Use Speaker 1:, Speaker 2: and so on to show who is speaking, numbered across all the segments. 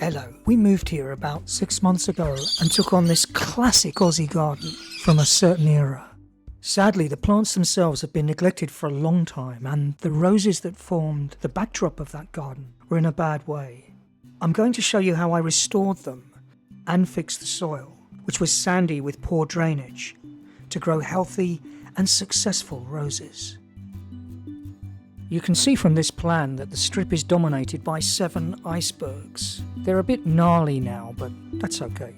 Speaker 1: Hello. We moved here about 6 months ago and took on this classic Aussie garden from a certain era. Sadly, the plants themselves have been neglected for a long time, and the roses that formed the backdrop of that garden were in a bad way. I'm going to show you how I restored them and fixed the soil, which was sandy with poor drainage, to grow healthy and successful roses. You can see from this plan that the strip is dominated by 7 icebergs. They're a bit gnarly now, but that's okay.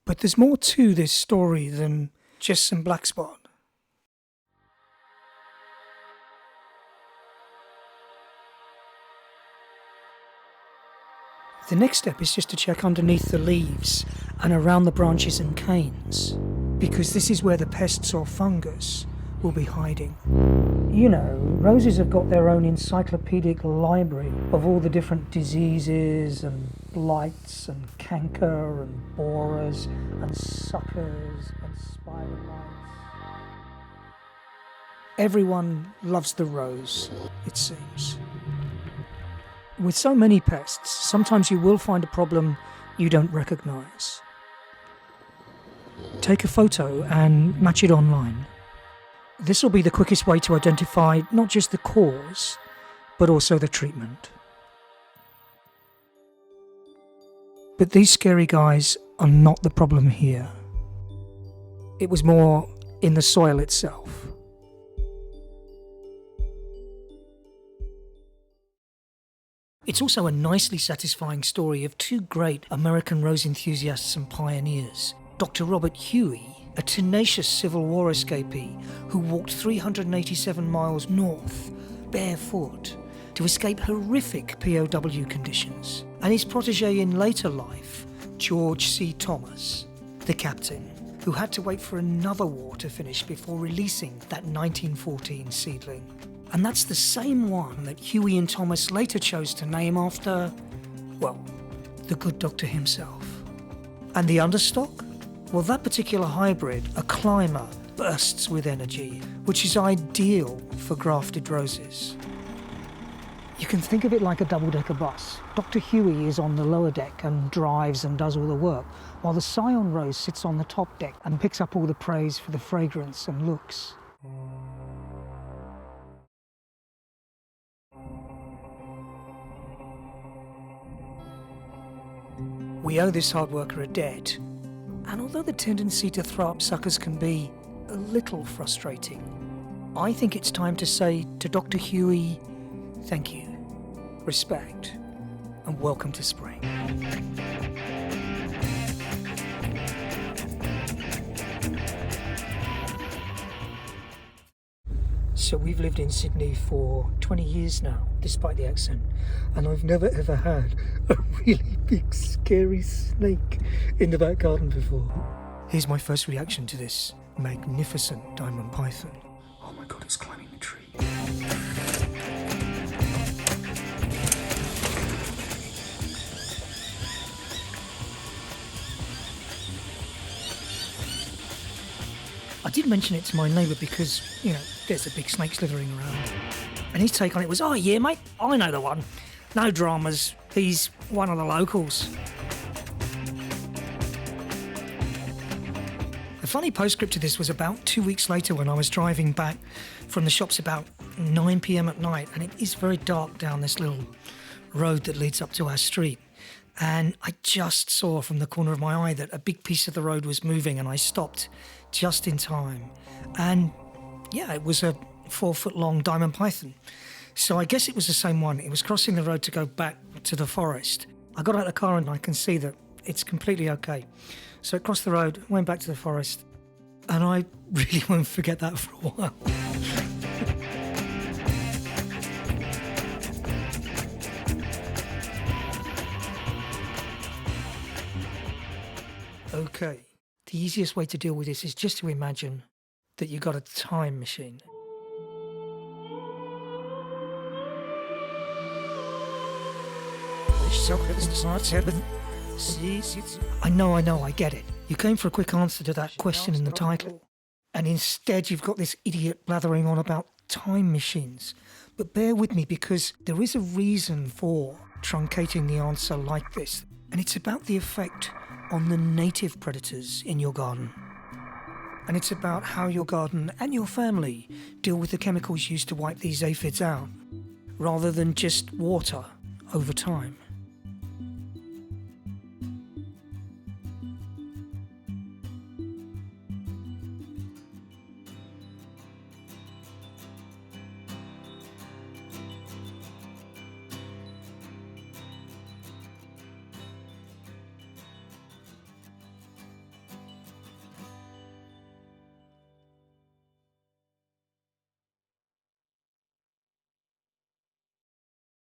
Speaker 1: But there's more to this story than just some black spot. The next step is just to check underneath the leaves and around the branches and canes, because this is where the pests or fungus will be hiding. You know, roses have got their own encyclopedic library of all the different diseases and blights and canker and borers and suckers and spider mites. Everyone loves the rose, it seems. With so many pests, sometimes you will find a problem you don't recognise. Take a photo and match it online. This will be the quickest way to identify not just the cause, but also the treatment. But these scary guys are not the problem here. It was more in the soil itself. It's also a nicely satisfying story of 2 great American rose enthusiasts and pioneers. Dr. Robert Huey, a tenacious Civil War escapee who walked 387 miles north, barefoot, to escape horrific POW conditions, and his protege in later life, George C. Thomas, the captain, who had to wait for another war to finish before releasing that 1914 seedling. And that's the same one that Huey and Thomas later chose to name after, well, the good doctor himself. And the understock? Well, that particular hybrid, a climber, bursts with energy, which is ideal for grafted roses. You can think of it like a double-decker bus. Dr. Huey is on the lower deck and drives and does all the work, while the Scion Rose sits on the top deck and picks up all the praise for the fragrance and looks. We owe this hard worker a debt. And although the tendency to throw up suckers can be a little frustrating, I think it's time to say to Dr. Huey, thank you, respect, and welcome to spring. So we've lived in Sydney for 20 years now, despite the accent, and I've never ever had a really big scary snake in the back garden before. Here's my first reaction to this magnificent diamond python. Oh my god, it's climbing the tree. I did mention it to my neighbour because, you know, there's a big snake slithering around. And his take on it was, oh yeah mate, I know the one. No dramas, he's one of the locals. The funny postscript to this was about 2 weeks later when I was driving back from the shops about 9 p.m. at night, and it is very dark down this little road that leads up to our street. And I just saw from the corner of my eye that a big piece of the road was moving, and I stopped just in time. And yeah, it was a 4-foot-long diamond python. So I guess it was the same one. It was crossing the road to go back to the forest. I got out of the car and I can see that it's completely okay. So it crossed the road, went back to the forest, and I really won't forget that for a while. Okay, the easiest way to deal with this is just to imagine that you got a time machine. I know, I get it. You came for a quick answer to that question in the title, and instead you've got this idiot blathering on about time machines. But bear with me, because there is a reason for truncating the answer like this, and it's about the effect on the native predators in your garden. And it's about how your garden and your family deal with the chemicals used to wipe these aphids out, rather than just water over time.